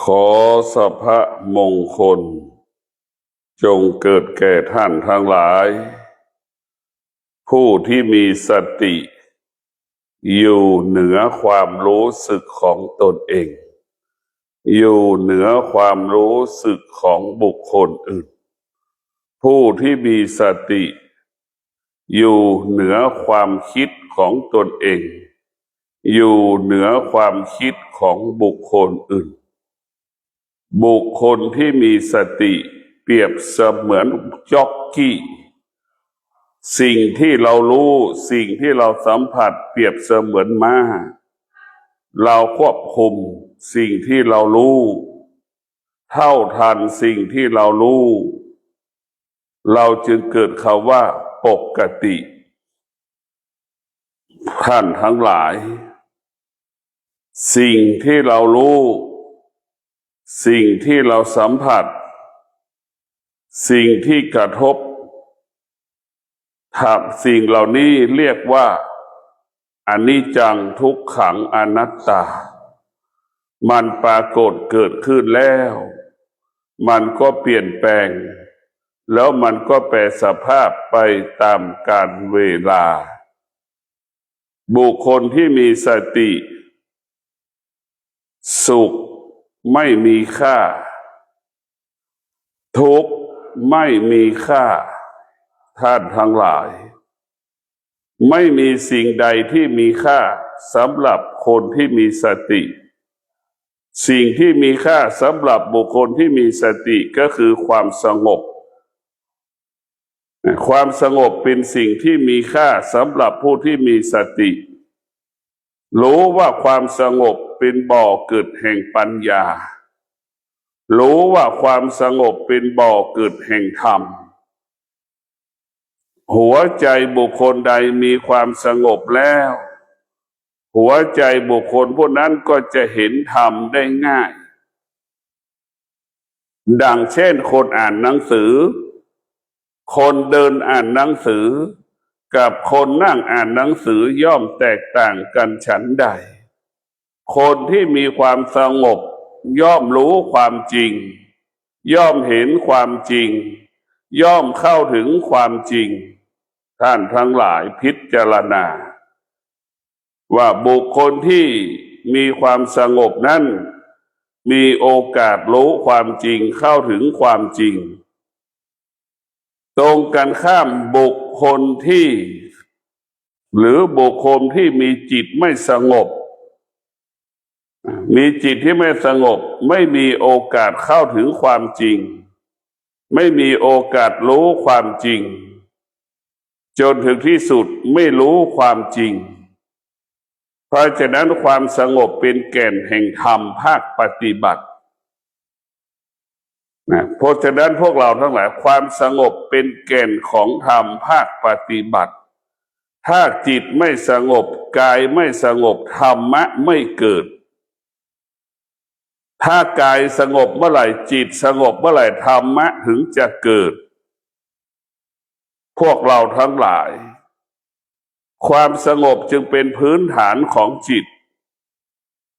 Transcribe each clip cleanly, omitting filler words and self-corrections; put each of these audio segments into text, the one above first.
ขอสัพพะมงคลจงเกิดแก่ท่านทั้งหลายผู้ที่มีสติอยู่เหนือความรู้สึกของตนเองอยู่เหนือความรู้สึกของบุคคลอื่นผู้ที่มีสติอยู่เหนือความคิดของตนเองอยู่เหนือความคิดของบุคคลอื่นบุคคลที่มีสติเปรียบเสมือนจ็อกกี้สิ่งที่เรารู้สิ่งที่เราสัมผัสเปรียบเสมือนม้าเราควบคุมสิ่งที่เรารู้เท่าทันสิ่งที่เรารู้เราจึงเกิดคำว่าปกติท่านทั้งหลายสิ่งที่เรารู้สิ่งที่เราสัมผัสสิ่งที่กระทบสิ่งเหล่านี้เรียกว่าอนิจจังทุกขังอนัตตามันปรากฏเกิดขึ้นแล้วมันก็เปลี่ยนแปลงแล้วมันก็แปรสภาพไปตามกาลเวลาบุคคลที่มีสติสุขไม่มีค่าทุกข์ไม่มีค่าท่านทั้งหลายไม่มีสิ่งใดที่มีค่าสำหรับคนที่มีสติสิ่งที่มีค่าสำหรับบุคคลที่มีสติก็คือความสงบความสงบเป็นสิ่งที่มีค่าสำหรับผู้ที่มีสติรู้ว่าความสงบเป็นบ่อเกิดแห่งปัญญารู้ว่าความสงบเป็นบ่อเกิดแห่งธรรมหัวใจบุคคลใดมีความสงบแล้วหัวใจบุคคลผู้นั้นก็จะเห็นธรรมได้ง่ายดังเช่นคนอ่านหนังสือคนเดินอ่านหนังสือกับคนนั่งอ่านหนังสือย่อมแตกต่างกันฉันใดคนที่มีความสงบย่อมรู้ความจริงย่อมเห็นความจริงย่อมเข้าถึงความจริงท่านทั้งหลายพิจารณาว่าบุคคลที่มีความสงบนั้นมีโอกาสรู้ความจริงเข้าถึงความจริงตรงกันข้ามบุคคลที่หรือบุคคลที่มีจิตไม่สงบมีจิตที่ไม่สงบไม่มีโอกาสเข้าถึงความจริงไม่มีโอกาสรู้ความจริงจนถึงที่สุดไม่รู้ความจริงเพราะฉะนั้นความสงบเป็นแก่นแห่งธรรมภาคปฏิบัติเพราะฉะนั้นพวกเราทั้งหลายความสงบเป็นแก่นของธรรมภาคปฏิบัติถ้าจิตไม่สงบกายไม่สงบธรรมะไม่เกิดถ้ากายสงบเมื่อไหร่จิตสงบเมื่อไหร่ธรรมะถึงจะเกิดพวกเราทั้งหลายความสงบจึงเป็นพื้นฐานของจิต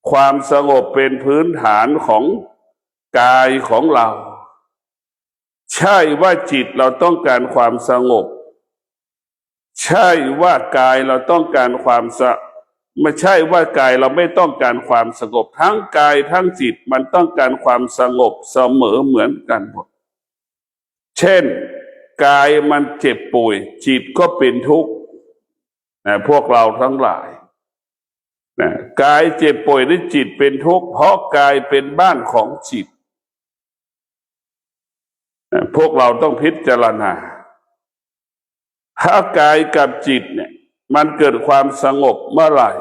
ความสงบเป็นพื้นฐานของกายของเราใช่ว่าจิตเราต้องการความสงบใช่ว่ากายเราต้องการไม่ใช่ว่ากายเราไม่ต้องการความสงบทั้งกายทั้งจิตมันต้องการความสงบเสมอเหมือนกันหมดเช่นกายมันเจ็บป่วยจิตก็เป็นทุกข์พวกเราทั้งหลายกายเจ็บป่วยหรือจิตเป็นทุกข์เพราะกายเป็นบ้านของจิตพวกเราต้องพิจารณาถ้ากายกับจิตเนี่ยมันเกิดความสงบเมื่อไหร่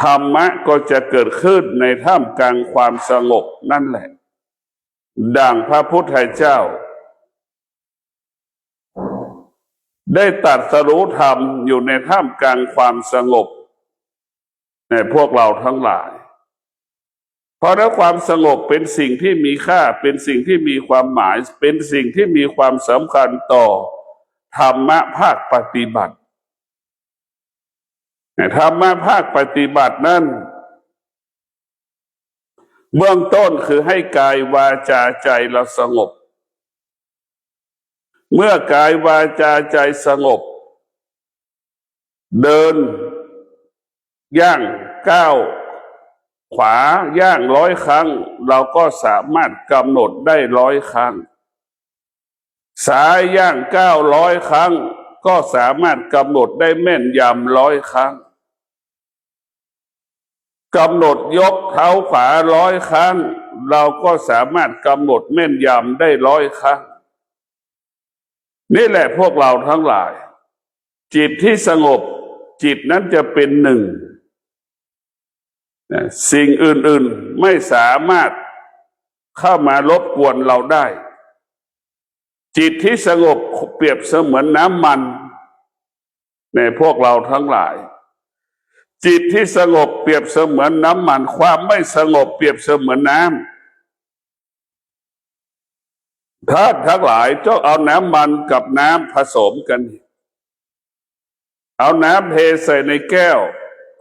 ธรรมะก็จะเกิดขึ้นในท่ามกลางความสงบนั่นแหละดังพระพุทธเจ้าได้ตรัสรู้ธรรมอยู่ในท่ามกลางความสงบในพวกเราทั้งหลายเพราะนั้นความสงบเป็นสิ่งที่มีค่าเป็นสิ่งที่มีความหมายเป็นสิ่งที่มีความสำคัญต่อธรรมะภาคปฏิบัติธรรมะภาคปฏิบัตินั้น เบื้องต้นคือให้กายวาจาใจเราสงบเมื่อกายวาจาใจสงบเดินย่างก้าวขวาย่าง100 ครั้งเราก็สามารถกำหนดได้100 ครั้งซ้ายย่าง900 ครั้งก็สามารถกำหนดได้แม่นยำ100 ครั้งกำหนดยกเท้าขวา100 ครั้งเราก็สามารถกำหนดแม่นยำได้100 ครั้งนี่แหละพวกเราทั้งหลายจิตที่สงบจิตนั้นจะเป็นหนึ่งสิ่งอื่นๆไม่สามารถเข้ามารบกวนเราได้จิตที่สงบเปรียบเสมือนน้ำมันในพวกเราทั้งหลายจิตที่สงบเปรียบเสมือนน้ำมันความไม่สงบเปรียบเสมือนน้ำท่านทั้งหลายต้องเอาน้ำมันกับน้ำผสมกันเอาน้ำเทใส่ในแก้ว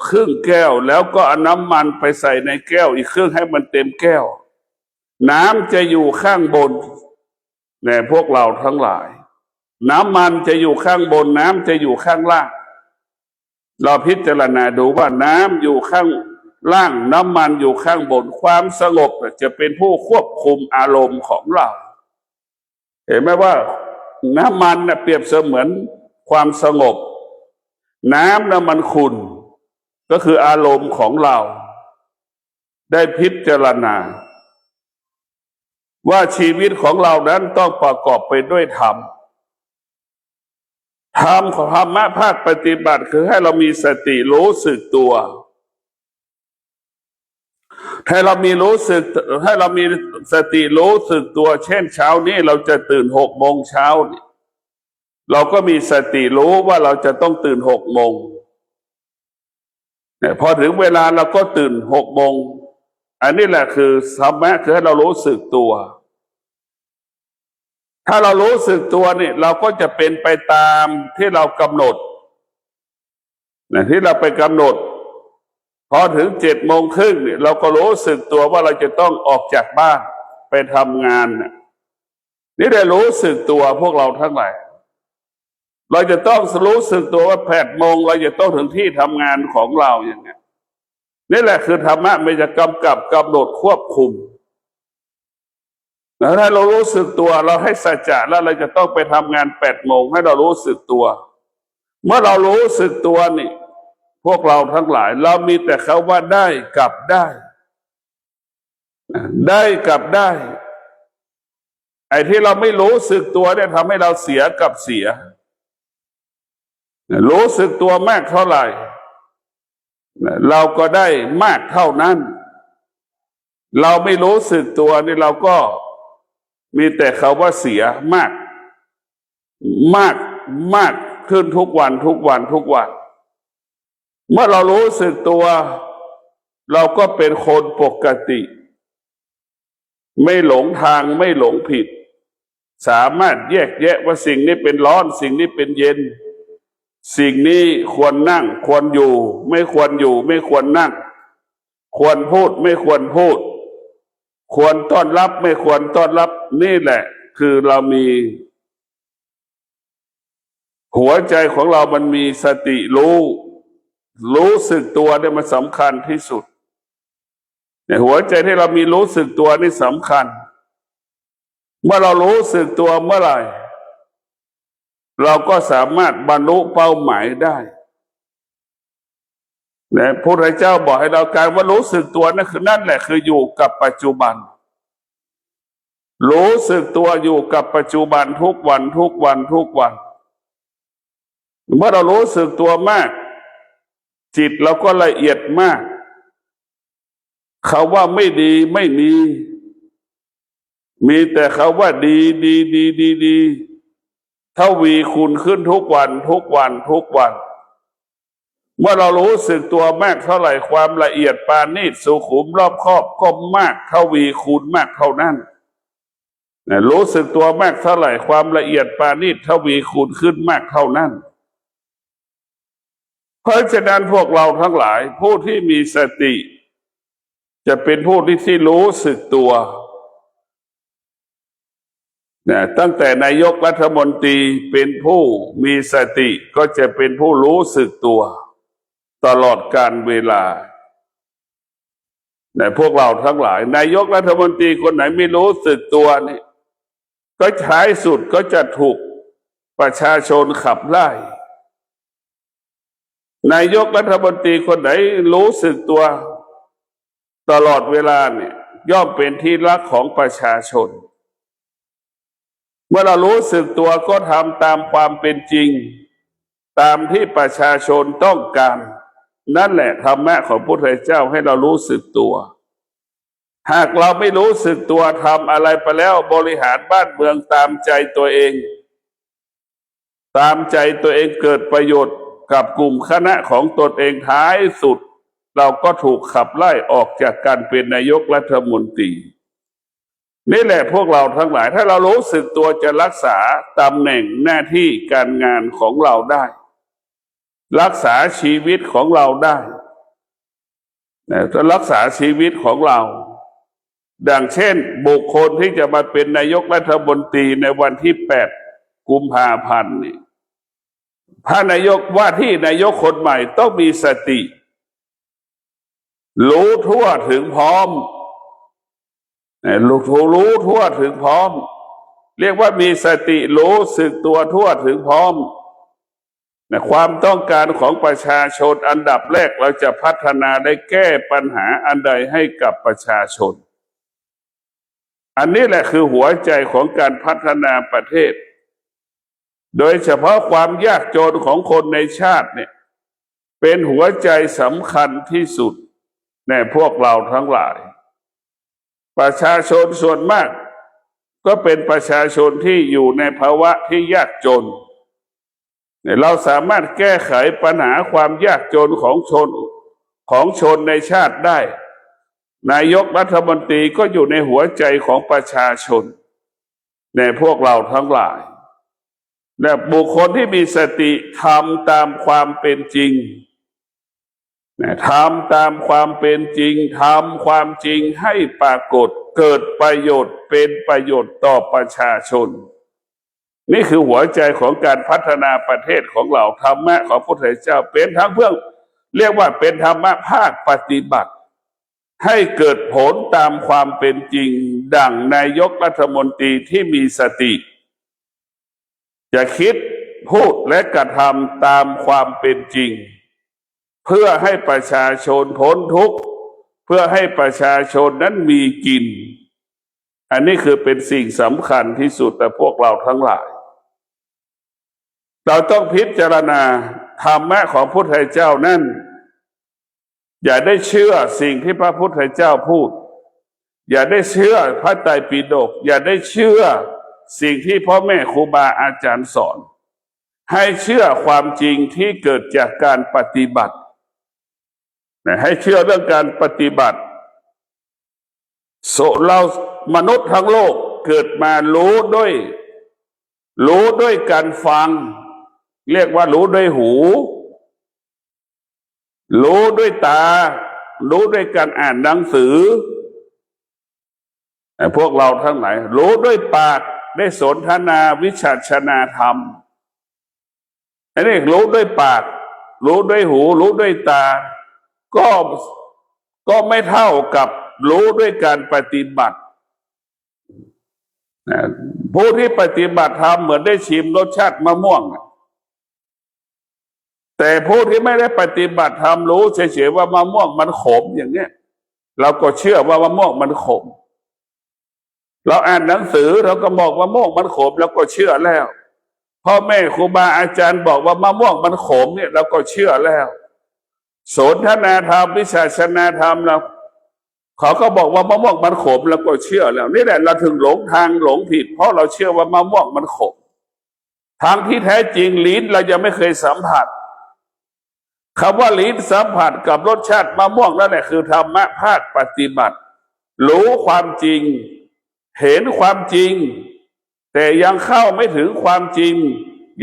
ครึ่งแก้วแล้วก็เอาน้ำมันไปใส่ในแก้วอีกครึ่งให้มันเต็มแก้วน้ำจะอยู่ข้างบนแน่พวกเราทั้งหลายน้ำมันจะอยู่ข้างบนน้ำจะอยู่ข้างล่างเราพิจารณาดูว่าน้ำอยู่ข้างล่างน้ำมันอยู่ข้างบนความสงบจะเป็นผู้ควบคุมอารมณ์ของเราเห็นไหมว่าน้ำมันเปรียบเสมือนความสงบน้ำมันขุ่นก็คืออารมณ์ของเราได้พิจารณาว่าชีวิตของเรานั้นต้องประกอบไปด้วยธรรมธรรมะภาคปฏิบัติคือให้เรามีสติรู้สึกตัวให้เรามีสติรู้สึกตัวเช่นเช้านี้เราจะตื่น6 โมงเช้าเราก็มีสติรู้ว่าเราจะต้องตื่น6 โมงพอถึงเวลาเราก็ตื่น6 โมงอันนี้แหละคือธรรมะคือให้เรารู้สึกตัวถ้าเรารู้สึกตัวนี่เราก็จะเป็นไปตามที่เรากำหนดที่เราไปกำหนดพอถึง7 โมงครึ่งเนี่ยเราก็รู้สึกตัวว่าเราจะต้องออกจากบ้านไปทำงานนี่ได้รู้สึกตัวพวกเราทั้งหลายเราจะต้องรู้สึกตัวว่า8 โมงเราจะต้องถึงที่ทำงานของเราอย่างนี้นี่แหละคือธรรมะมันจะกำกับกำหนดควบคุมแล้วถ้าเรารู้สึกตัวเราให้สัจจะแล้วเราจะต้องไปทำงาน8 โมงให้เรารู้สึกตัวเมื่อเรารู้สึกตัวนี่พวกเราทั้งหลายเรามีแต่คำว่าได้กับได้ได้กับได้ไอ้ที่เราไม่รู้สึกตัวเนี่ยทำให้เราเสียกับเสียรู้สึกตัวมากเท่าไหร่เราก็ได้มากเท่านั้นเราไม่รู้สึกตัวนี่เราก็มีแต่คำว่าเสียมากขึ้นทุกวันเมื่อเรารู้สึกตัวเราก็เป็นคนปกติไม่หลงทางไม่หลงผิดสามารถแยกแยะว่าสิ่งนี้เป็นร้อนสิ่งนี้เป็นเย็นสิ่งนี้ควรนั่งควรอยู่ไม่ควรอยู่ไม่ควรนั่งควรพูดไม่ควรพูดควรต้อนรับไม่ควรต้อนรับนี่แหละคือเรามีหัวใจของเรามันมีสติรู้สึกตัวเนี่ยมันสำคัญที่สุดในหัวใจที่เรามีรู้สึกตัวนี่สำคัญเมื่อเรารู้สึกตัวเมื่อไหร่เราก็สามารถบรรลุเป้าหมายได้พระพุทธเจ้าบอกให้เราการว่ารู้สึกตัวนั่นแหละคืออยู่กับปัจจุบันรู้สึกตัวอยู่กับปัจจุบันทุกวันเมื่อเรารู้สึกตัวมากจิตเราก็ละเอียดมากคำว่าไม่ดีไม่มีแต่คำว่าดีทวีคูณขึ้นทุกวันเมื่อเรารู้สึกตัวมากเท่าไหร่ความละเอียดปราณีตสุขุมรอบคอบก็มากทวีคูณมากเท่านั้นรู้สึกตัวมากเท่าไหร่ความละเอียดปราณีตทวีคูณขึ้นมากเท่านั้นเพราะฉะนั้นพวกเราทั้งหลายผู้ที่มีสติ จะเป็นผู้ที่รู้สึกตัวนะตั้งแต่นายกรัฐมนตรีเป็นผู้มีสติก็จะเป็นผู้รู้สึกตัวตลอดกาลเวลาในพวกเราทั้งหลายนายกรัฐมนตรีคนไหนไม่รู้สึกตัวนี่ก็ท้ายสุดก็จะถูกประชาชนขับไล่นายกรัฐมนตรีคนไหนรู้สึกตัวตลอดเวลาเนี่ยย่อมเป็นที่รักของประชาชนเมื่อเรารู้สึกตัวก็ทำตามความเป็นจริงตามที่ประชาชนต้องการนั่นแหละธรรมะของพระพุทธเจ้าให้เรารู้สึกตัวหากเราไม่รู้สึกตัวทำอะไรไปแล้วบริหารบ้านเมืองตามใจตัวเองตามใจตัวเองเกิดประโยชน์กับกลุ่มคณะของตนเองท้ายสุดเราก็ถูกขับไล่ออกจากการเป็นนายกรัฐมนตรีนี่แหละพวกเราทั้งหลายถ้าเรารู้สึกตัวจะรักษาตำแหน่งหน้าที่การงานของเราได้รักษาชีวิตของเราได้จะรักษาชีวิตของเราดังเช่นบุคคลที่จะมาเป็นนายกรัฐมนตรีในวันที่8 กุมภาพันธ์นี่พระนายกว่าที่นายกคนใหม่ต้องมีสติรู้ทั่วถึงพร้อมรู้ทั่วถึงพร้อมเรียกว่ามีสติรู้สึกตัวทั่วถึงพร้อมความต้องการของประชาชนอันดับแรกเราจะพัฒนาได้แก้ปัญหาอันใดให้กับประชาชนอันนี้แหละคือหัวใจของการพัฒนาประเทศโดยเฉพาะความยากจนของคนในชาติเนี่ยเป็นหัวใจสำคัญที่สุดในพวกเราทั้งหลายประชาชนส่วนมากก็เป็นประชาชนที่อยู่ในภาวะที่ยากจนเราสามารถแก้ไขปัญหาความยากจนของชนในชาติได้นายกรัฐมนตรีก็อยู่ในหัวใจของประชาชนในพวกเราทั้งหลายและบุคคลที่มีสติทำตามความเป็นจริงทำตามความเป็นจริงทำความจริงให้ปรากฏเกิดประโยชน์เป็นประโยชน์ต่อประชาชนนี่คือหัวใจของการพัฒนาประเทศของเราธรรมะของพระพุทธเจ้าเป็นทั้งเพื่อเรียกว่าเป็นธรรมะภาคปฏิบัติให้เกิดผลตามความเป็นจริงดังนายกรัฐมนตรีที่มีสติจะคิดพูดและกระทำตามความเป็นจริงเพื่อให้ประชาชนพ้นทุกข์เพื่อให้ประชาชนนั้นมีกินอันนี้คือเป็นสิ่งสำคัญที่สุดแต่พวกเราทั้งหลายเราต้องพิจารณาธรรมะของพระพุทธเจ้านั้นอย่าได้เชื่อสิ่งที่พระพุทธเจ้าพูดอย่าได้เชื่อพระไตรปิฎกอย่าได้เชื่อสิ่งที่พ่อแม่ครูบาอาจารย์สอนให้เชื่อความจริงที่เกิดจากการปฏิบัติให้เชื่อเรื่องการปฏิบัติเรามนุษย์ทั้งโลกเกิดมารู้ด้วยการฟังเรียกว่ารู้ด้วยหูรู้ด้วยตารู้ด้วยการอ่านหนังสือพวกเราทั้งหลายรู้ด้วยปากได้สนทนาวิชาชนาธรรมอันนี้รู้ด้วยปากรู้ด้วยหูรู้ด้วยตาก็ไม่เท่ากับรู้ด้วยการปฏิบัติผู้ที่ปฏิบัติธรรมเหมือนได้ชิมรสชาติมะม่วงแต่ผู้ที่ไม่ได้ปฏิบัติธรรมรู้เฉยๆว่ามะม่วงมันขมอย่างเนี้ยเราก็เชื่อว่ามะม่วงมันขมเราอ่านหนังสือเราก็บอกว่ามะม่วงมันขมแล้วก็เชื่อแล้วพ่อแม่ครูบาอาจารย์บอกว่ามะม่วงมันขมเนี่ยเราก็เชื่อแล้วสนทนาธรรมวิชาชนาธรรมเราเขาก็บอกว่ามะม่วงมันขมแล้วก็เชื่อแล้วนี่แหละเราถึงหลงทางหลงผิดเพราะเราเชื่อว่ามะม่วงมันขมทางที่แท้จริงลิ้นเรายังไม่เคยสัมผัสคำว่าลิ้นสัมผัสกับรสชาติมะม่วงนั่นแหละคือธรรมะภาคปฏิบัติรู้ความจริงเห็นความจริงแต่ยังเข้าไม่ถึงความจริง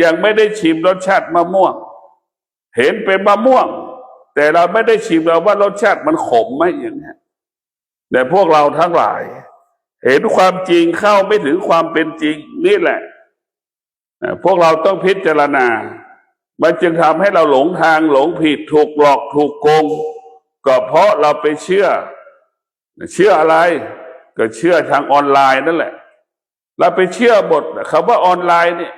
ยังไม่ได้ชิมรสชาติมะม่วงเห็นเป็นมะม่วงแต่เราไม่ได้ชิมเราว่ารสชาติมันขมไหมอย่างนี้ แต่พวกเราทั้งหลาย เห็นความจริงเข้าไม่ถึงความเป็นจริงนี่แหละพวกเราต้องพิจารณามันจึงทำให้เราหลงทางหลงผิดถูกหลอกถูกโกงก็เพราะเราไปเชื่ออะไรก็เชื่อทางออนไลน์นั่นแหละเราไปเชื่อหมดคำว่าออนไลน์เนี่ย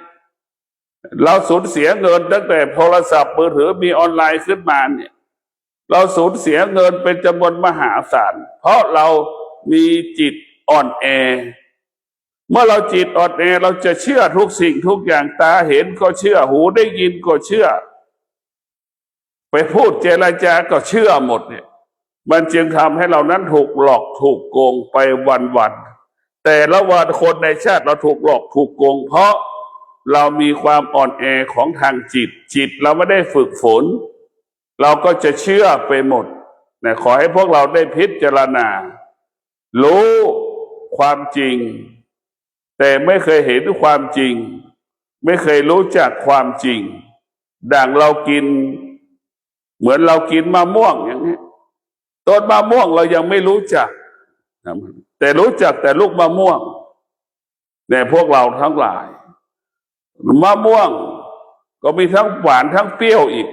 เราสูญเสียเงินตั้งแต่โทรศัพท์มือถือมีออนไลน์ขึ้นมาเนี่ยเราสูญเสียเงินเป็นจำนวนมหาศาลเพราะเรามีจิตอ่อนแอเมื่อเราจิตอ่อนแอเราจะเชื่อทุกสิ่งทุกอย่างตาเห็นก็เชื่อหูได้ยินก็เชื่อไปพูดเจรจาก็เชื่อหมดเนี่ยมันจึงทำให้เรานั้นถูกหลอกถูกโกงไปวันๆแต่ละวันคนในชาติเราถูกหลอกถูกโกงเพราะเรามีความอ่อนแอของทางจิตเราไม่ได้ฝึกฝนเราก็จะเชื่อไปหมดนะขอให้พวกเราได้พิจารณารู้ความจริงแต่ไม่เคยเห็นความจริงไม่เคยรู้จักความจริงดังเรากินเหมือนเรากินมะม่วงอย่างนี้ต้นมะม่วงเรายังไม่รู้จักแต่รู้จักแต่ลูกมะม่วงแต่พวกเราทั้งหลายมะม่วงก็มีทั้งหวานทั้งเปรี้ยวอีก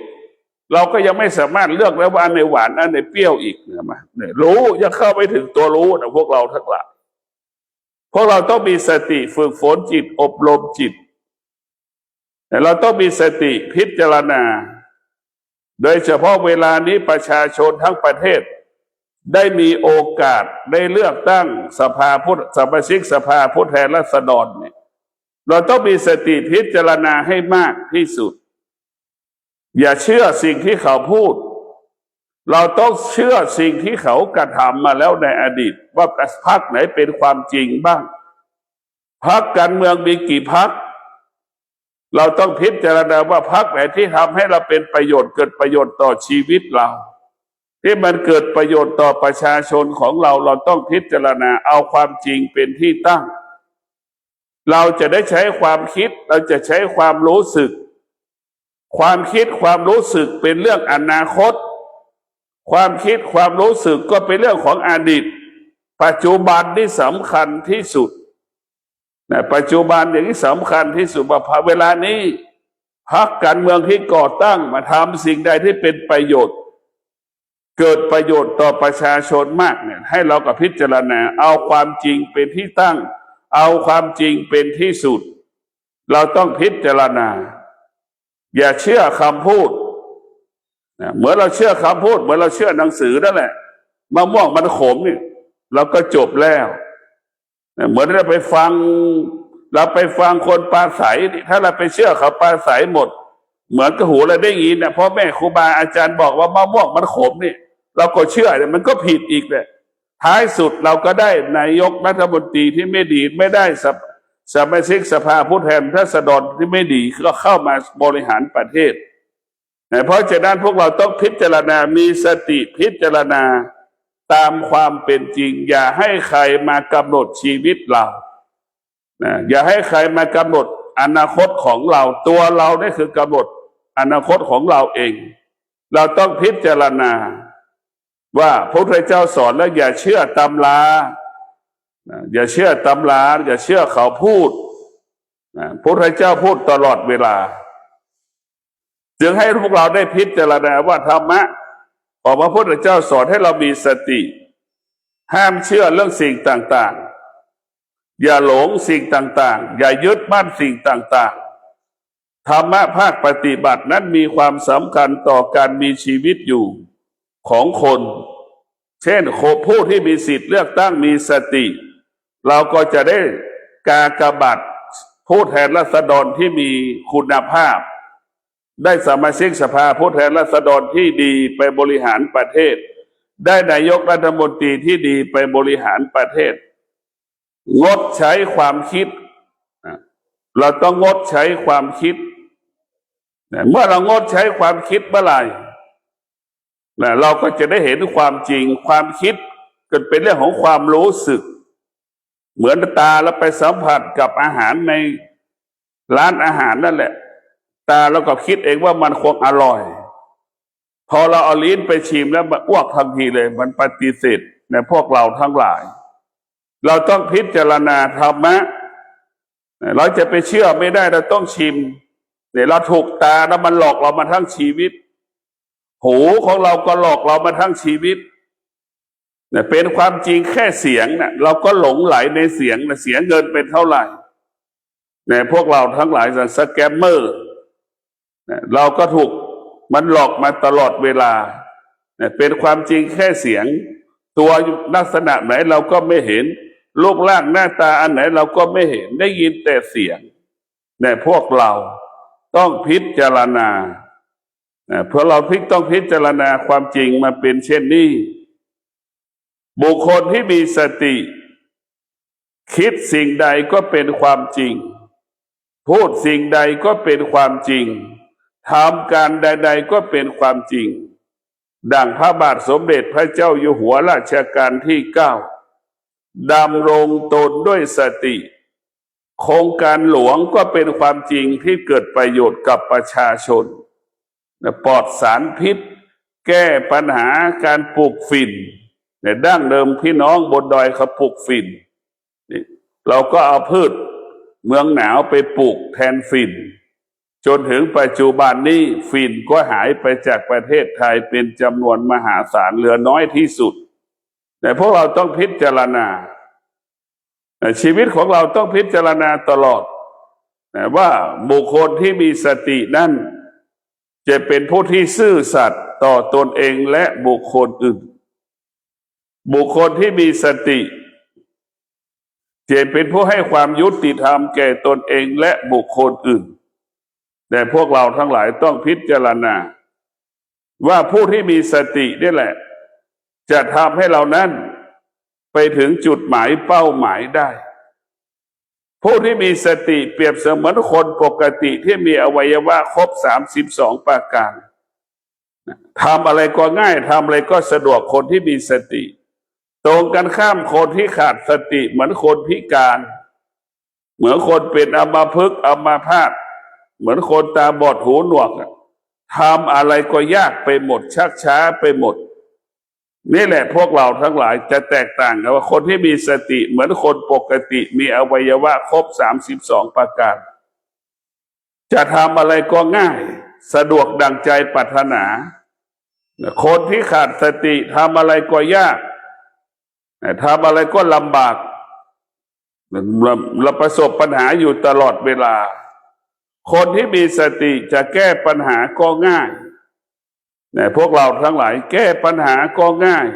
เราก็ยังไม่สามารถเลือกแล้วว่าอันไหนหวานอันไหนเปรี้ยวอีกเนี่ยรู้ยังเข้าไปถึงตัวรู้นะพวกเราทั้งหลายพวกเราต้องมีสติฝึกฝนจิตอบรมจิตแต่เราต้องมีสติพิจารณาโดยเฉพาะเวลานี้ประชาชนทั้งประเทศได้มีโอกาสได้เลือกตั้งสมาชิกสภาผู้แทนราษฎรเนี่ยเราต้องมีสติพิจารณาให้มากที่สุดอย่าเชื่อสิ่งที่เขาพูดเราต้องเชื่อสิ่งที่เขากระทำมาแล้วในอดีตว่าพรรคไหนเป็นความจริงบ้างพรรคการเมืองมีกี่พรรคเราต้องพิจารณาว่าพรรคไหนที่ทำให้เราเป็นประโยชน์เกิดประโยชน์ต่อชีวิตเราที่มันเกิดประโยชน์ต่อประชาชนของเราเราต้องพิจารณาเอาความจริงเป็นที่ตั้งเราจะได้ใช้ความคิดเราจะใช้ความรู้สึกความคิดความรู้สึกเป็นเรื่องอนาคตความคิดความรู้สึกก็เป็นเรื่องของอดีตปัจจุบันที่สำคัญที่สุดนะปัจจุบันอย่างที่สำคัญที่สุดว่าเวลานี้พรรคการเมืองที่ก่อตั้งมาทำสิ่งใดที่เป็นประโยชน์เกิดประโยชน์ต่อประชาชนมากเนี่ยให้เราก็พิจารณาเอาความจริงเป็นที่ตั้งเอาความจริงเป็นที่สุดเราต้องพิจารณาอย่าเชื่อคำพูดเหมือนเราเชื่อคำพูดเหมือนเราเชื่อหนังสือนั่นแหละมะม่วงมันขมนี่เราก็จบแล้วเหมือนเราไปฟังคนปราศัยถ้าเราไปเชื่อเขาปราศัยหมดเหมือนกับหูเราได้ยินเนี่ยพ่อแม่ครูบาอาจารย์บอกว่ามะม่วงมันขมนี่เราก็เชื่อเนี่ยมันก็ผิดอีกเลยท้ายสุดเราก็ได้นายกรัฐมนตรีที่ไม่ดีไม่ได้สมาชิกสภาผู้แทนราษฎรที่ไม่ดีก็เข้ามาบริหารประเทศเพราะฉะนั้นพวกเราต้องพิจารณามีสติพิจารณาตามความเป็นจริงอย่าให้ใครมากำหนดชีวิตเราอย่าให้ใครมากำหนดอนาคตของเราตัวเราได้คือกำหนดอนาคตของเราเองเราต้องพิจารณาว่าพระพุทธเจ้าสอนแล้วอย่าเชื่อตำราอย่าเชื่อตำราอย่าเชื่อเขาพูดพระพุทธเจ้าพูดตลอดเวลาจึงให้พวกเราได้พิจารณาว่าธรรมะของพระพุทธเจ้าสอนให้เรามีสติห้ามเชื่อเรื่องสิ่งต่างๆอย่าหลงสิ่งต่างๆอย่ายึดมั่นสิ่งต่างๆธรรมะภาคปฏิบัตินั้นมีความสำคัญต่อการมีชีวิตอยู่ของคนเช่นผู้ที่มีสิทธิ์เลือกตั้งมีสติเราก็จะได้กากบาทผู้แทนราษฎรที่มีคุณภาพได้สมาชิกสภาผู้แทนราษฎรที่ดีไปบริหารประเทศได้นายกรัฐมนตรีที่ดีไปบริหารประเทศงดใช้ความคิดเราต้องงดใช้ความคิดเมื่อเรางดใช้ความคิดเมื่อไหร่เราก็จะได้เห็นความจริงความคิดเกิดเป็นเรื่องของความรู้สึกเหมือนตาเราไปสัมผัสกับอาหารในร้านอาหารนั่นแหละตาเราก็คิดเองว่ามันคงอร่อยพอเราเอาลิ้นไปชิมแล้วมันอ้วกทันทีเลยมันปฏิเสธ ในพวกเราทั้งหลาย เราต้องพิจารณาธรรมะเราจะไปเชื่อไม่ได้เราต้องชิมเนี่ยเราถูกตาแล้วมันหลอกเรามาทั้งชีวิตหูของเราก็หลอกเรามาทั้งชีวิตเนี่ยเป็นความจริงแค่เสียงเนี่ยเราก็หลงไหลในเสียงเสียเงินเป็นเท่าไหร่เนี่ยพวกเราทั้งหลายสแกมเมอร์เนี่ยเราก็ถูกมันหลอกมาตลอดเวลาเนี่ยเป็นความจริงแค่เสียงตัวลักษณะไหนเราก็ไม่เห็นรูปร่างหน้าตาอันไหนเราก็ไม่เห็นได้ยินแต่เสียงเนี่ยพวกเราต้องพิจารณาเพราะเราต้องพิจารณาความจริงมาเป็นเช่นนี้บุคคลที่มีสติคิดสิ่งใดก็เป็นความจริงพูดสิ่งใดก็เป็นความจริงทำการใดๆก็เป็นความจริงดังพระบาทสมเด็จพระเจ้าอยู่หัวรัชกาลที่9ดำรงตนด้วยสติโครงการหลวงก็เป็นความจริงที่เกิดประโยชน์กับประชาชนปลอดสารพิษแก้ปัญหาการปลูกฝิ่นเนี่ยดั้งเดิมพี่น้องบนดอยเขาปลูกฝิ่นเราก็เอาพืชเมืองหนาวไปปลูกแทนฝิ่นจนถึงปัจจุบันนี้ฝิ่นก็หายไปจากประเทศไทยเป็นจำนวนมหาศาลเหลือน้อยที่สุดแต่พวกเราต้องพิจารณาชีวิตของเราต้องพิจารณาตลอดว่าบุคคลที่มีสตินั้นจะเป็นผู้ที่ซื่อสัตย์ต่อตนเองและบุคคลอื่นบุคคลที่มีสติจะเป็นผู้ให้ความยุติธรรมแก่ตนเองและบุคคลอื่นแต่พวกเราทั้งหลายต้องพิจารณาว่าผู้ที่มีสตินี่แหละจะทำให้เรานั้นไปถึงจุดหมายเป้าหมายได้ผู้ที่มีสติเปรียบเสมือนคนปกติที่มีอวัยวะครบ32ประการทำอะไรก็ง่ายทำอะไรก็สะดวกคนที่มีสติตรงกันข้ามคนที่ขาดสติเหมือนคนพิการเหมือนคนเป็นอัมพฤกษ์อัมพาตเหมือนคนตาบอดหูหนวกทำอะไรก็ยากไปหมดชักช้าไปหมดนี่แหละพวกเราทั้งหลายจะแตกต่างกันว่าคนที่มีสติเหมือนคนปกติมีอวัยวะครบ32ประการจะทำอะไรก็ง่ายสะดวกดังใจปรารถนาคนที่ขาดสติทำอะไรก็ยากทำอะไรก็ลำบากเราประสบปัญหาอยู่ตลอดเวลาคนที่มีสติจะแก้ปัญหาก็ง่ายพวกเราทั้งหลายแก้ปัญหาก็ง่าย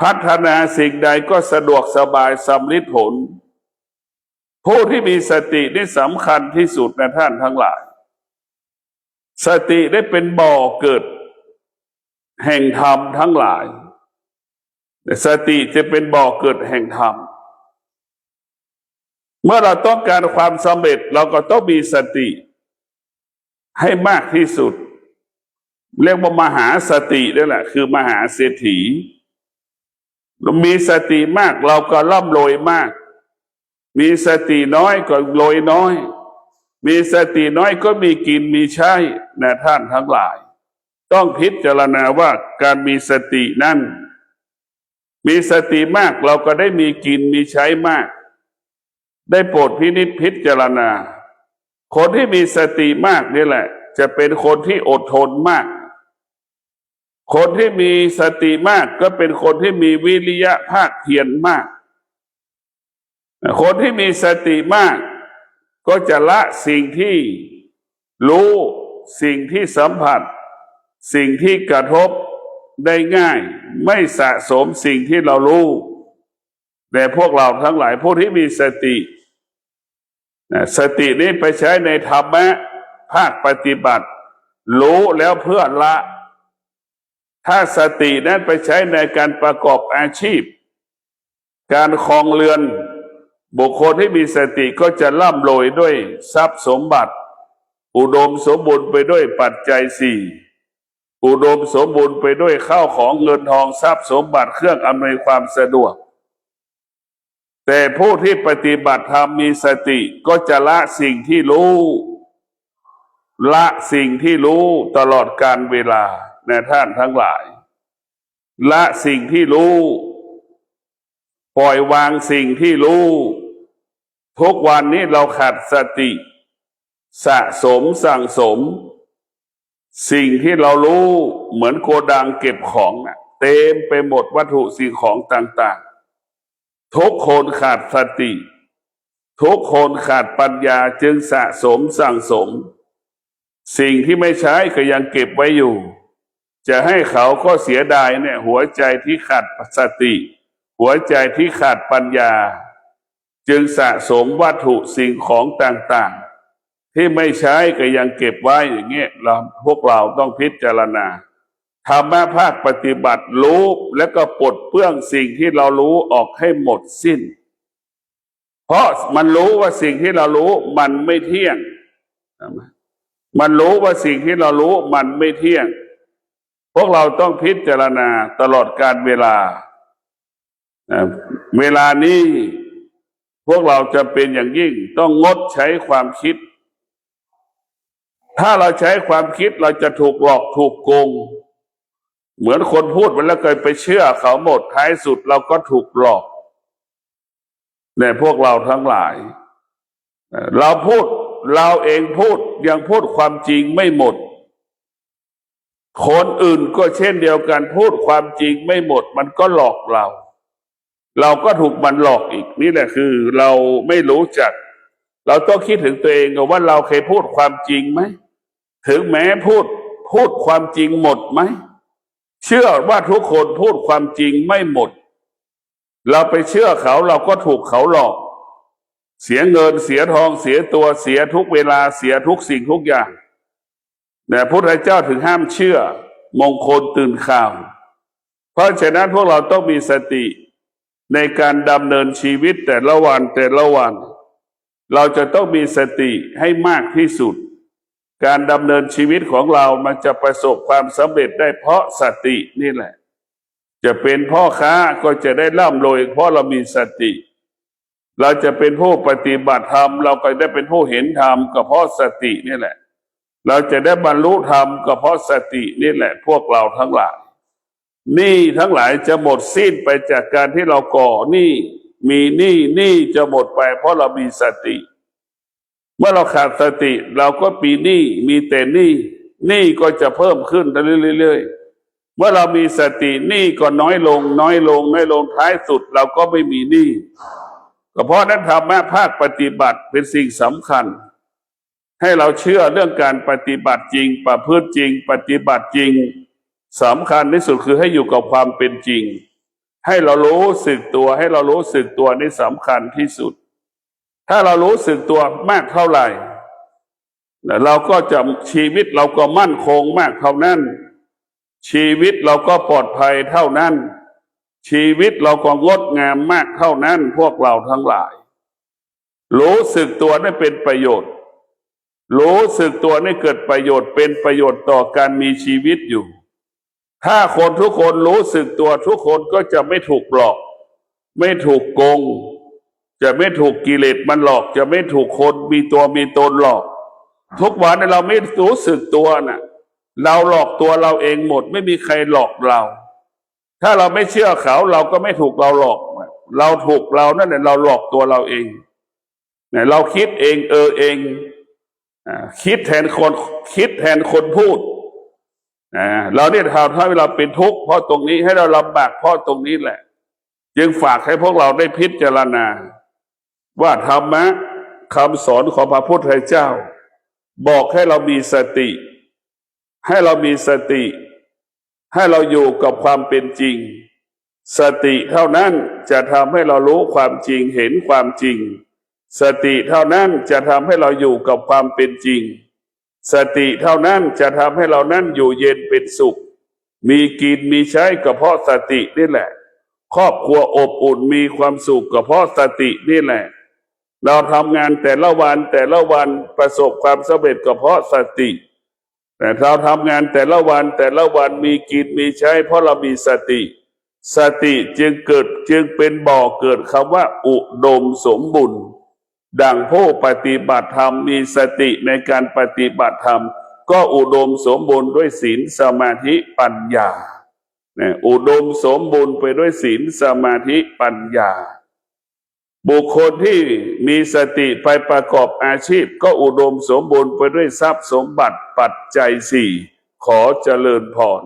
พัฒนาสิ่งใดก็สะดวกสบายสำลิดผลผู้ที่มีสตินี่สำคัญที่สุดนะท่านทั้งหลายสติได้เป็นบ่อเกิดแห่งธรรมทั้งหลายสติจะเป็นบ่อเกิดแห่งธรรมเมื่อเราต้องการความสำเร็จเราก็ต้องมีสติให้มากที่สุดเรียกว่ามหาสตินั่นแหละคือมหาเศรษฐีเรามีสติมากเราก็ร่ำรวยมากมีสติน้อยก็รวยน้อยมีสติน้อยก็มีกินมีใช้นะท่านทั้งหลายต้องพิจารณาว่าการมีสตินั้นมีสติมากเราก็ได้มีกินมีใช้มากได้โปรดพินิจพิจารณาคนที่มีสติมากนี่แหละจะเป็นคนที่อดทนมากคนที่มีสติมากก็เป็นคนที่มีวิริยะภาคเพียรมากคนที่มีสติมากก็จะละสิ่งที่รู้สิ่งที่สัมผัสสิ่งที่กระทบได้ง่ายไม่สะสมสิ่งที่เรารู้แต่พวกเราทั้งหลายผู้ที่มีสติสตินี้ไปใช้ในธรรมะภาคปฏิบัติรู้แล้วเพื่อละถ้าสตินั้นไปใช้ในการประกอบอาชีพการครองเรือนบุคคลที่มีสติก็จะร่ำรวยด้วยทรัพย์สมบัติอุดมสมบูรณ์ไปด้วยปัจจัยสี่อุดมสมบูรณ์ไปด้วยข้าวของเงินทองทรัพย์สมบัติเครื่องอำนวยความสะดวกแต่ผู้ที่ปฏิบัติธรรมมีสติก็จะละสิ่งที่รู้ละสิ่งที่รู้ตลอดกาลเวลาในท่านทั้งหลาย ละสิ่งที่รู้ปล่อยวางสิ่งที่รู้ทุกวันนี้เราขาดสติสะสมสั่งสมสิ่งที่เรารู้เหมือนโกดังเก็บของนะเต็มไปหมดวัตถุสิ่งของต่างๆทุกคนขาดสติทุกคนขาดปัญญาจึงสะสมสั่งสมสิ่งที่ไม่ใช้ก็ยังเก็บไว้อยู่จะให้เขาก็เสียดายเนี่ยหัวใจที่ขาดสติหัวใจที่ขาดปัญญาจึงสะสมวัตถุสิ่งของต่างๆที่ไม่ใช้ก็ยังเก็บไว้อย่างเงี้ยพวกเราต้องพิจารณาธรรมะภาคปฏิบัติรู้แล้วก็ปลดเปลื้องสิ่งที่เรารู้ออกให้หมดสิ้นเพราะมันรู้ว่าสิ่งที่เรารู้มันไม่เที่ยงมันรู้ว่าสิ่งที่เรารู้มันไม่เที่ยงพวกเราต้องพิจารณาตลอดกาลเวลาเวลานี้พวกเราจะเป็นอย่างยิ่งต้องงดใช้ความคิดถ้าเราใช้ความคิดเราจะถูกหลอกถูกโกงเหมือนคนพูดไปแล้วไปเชื่อเขาหมดท้ายสุดเราก็ถูกหลอกเนี่ยพวกเราทั้งหลายเราพูดเราเองพูดยังพูดความจริงไม่หมดคนอื่นก็เช่นเดียวกันพูดความจริงไม่หมดมันก็หลอกเราก็ถูกมันหลอกอีกนี่แหละคือเราไม่รู้จักเราต้องคิดถึงตัวเองว่าเราเคยพูดความจริงไหมถึงแม้พูดความจริงหมดไหมเชื่อว่าทุกคนพูดความจริงไม่หมดเราไปเชื่อเขาเราก็ถูกเขาหลอกเสียเงินเสียทองเสียตัวเสียทุกเวลาเสียทุกสิ่งทุกอย่างแต่พระพุทธเจ้าถึงห้ามเชื่อมงคลตื่นข่าวเพราะฉะนั้นพวกเราต้องมีสติในการดำเนินชีวิตแต่ละวันเราจะต้องมีสติให้มากที่สุดการดำเนินชีวิตของเรามันจะประสบความสำเร็จได้เพราะสตินี่แหละจะเป็นพ่อค้าก็จะได้ร่ำรวยเพราะเรามีสติเราจะเป็นผู้ปฏิบัติธรรมเราก็ได้เป็นผู้เห็นธรรมก็เพราะสตินี่แหละเราจะได้บรรลุธรรมก็เพราะสตินี่แหละพวกเราทั้งหลายหนี้ทั้งหลายจะหมดสิ้นไปจากการที่เราก่อหนี้มีหนี้จะหมดไปเพราะเรามีสติเมื่อเราขาดสติเราก็มีหนี้มีแต่หนี้ก็จะเพิ่มขึ้นเรื่อยๆเมื่อเรามีสติหนี้ก็น้อยลงท้ายสุดเราก็ไม่มีหนี้ก็เพราะนั้นธรรมะภาคปฏิบัติเป็นสิ่งสำคัญให้เราเชื่อเรื่องการปฏิบัติจริงประพฤติจริงปฏิบัติจริงสำคัญที่สุดคือให้อยู่กับความเป็นจริงให้เรารู้สึกตัวนี่สำคัญที่สุดถ้าเรารู้สึกตัวมากเท่าไหร่เราก็จะชีวิตเราก็มั่นคงมากเท่านั้นชีวิตเราก็ปลอดภัยเท่านั้นชีวิตเราก็งดงามมากเท่านั้นพวกเราทั้งหลายรู้สึกตัวได้เป็นประโยชน์รู้สึกตัวได้เกิดประโยชน์เป็นประโยชน์ต่อการมีชีวิตอยู่ถ้าคนทุกคนรู้สึกตัวทุกคนก็จะไม่ถูกหลอกไม่ถูกโกงจะไม่ถูกกิเลสมันหลอกจะไม่ถูกคนมีตัวมีตนหลอกทุกวันเราไม่รู้สึกตัวน่ะเราหลอกตัวเราเองหมดไม่มีใครหลอกเราถ้าเราไม่เชื่อเขาเราก็ไม่ถูกเราหลอกเราถูกเรานั่นแหละเราหลอกตัวเราเองเนี่ยเราคิดเองเองคิดแทนคนพูดเราเนี่ยทำให้เราเป็นทุกข์เพราะตรงนี้ให้เราลำบากเพราะตรงนี้แหละจึงฝากให้พวกเราได้พิจารณาว่าธรรมะคำสอนของพระพุทธเจ้าบอกให้เรามีสติให้เราอยู่กับความเป็นจริงสติเท่านั้นจะทำให้เรารู้ความจริงเห็นความจริงสติเท่านั้นจะทำให้เราอยู่กับความเป็นจริงสติเท่านั้นจะทำให้เรานั้นอยู่เย็นเป็นสุขมีกินมีใช้ก็เพราะสตินี่แหละครอบครัวอบอุ่นมีความสุขก็เพราะสตินี่แหละเราทำงานแต่ละวันประสบความสำเร็จก็เพราะสติแต่เราทำงานแต่ละวันมีกินมีใช้เพราะเรามีสติสติจึงเป็นบ่อเกิดคำว่าอุดมสมบูรณ์ดังผู้ปฏิบัติธรรมมีสติในการปฏิบัติธรรมก็อุดมสมบูรณ์ด้วยศีลสมาธิปัญญา เนี่ยอุดมสมบูรณ์ไปด้วยศีลสมาธิปัญญาบุคคลที่มีสติไปประกอบอาชีพก็อุดมสมบูรณ์ไปด้วยทรัพย์สมบัติปัจจัยสี่ขอเจริญพร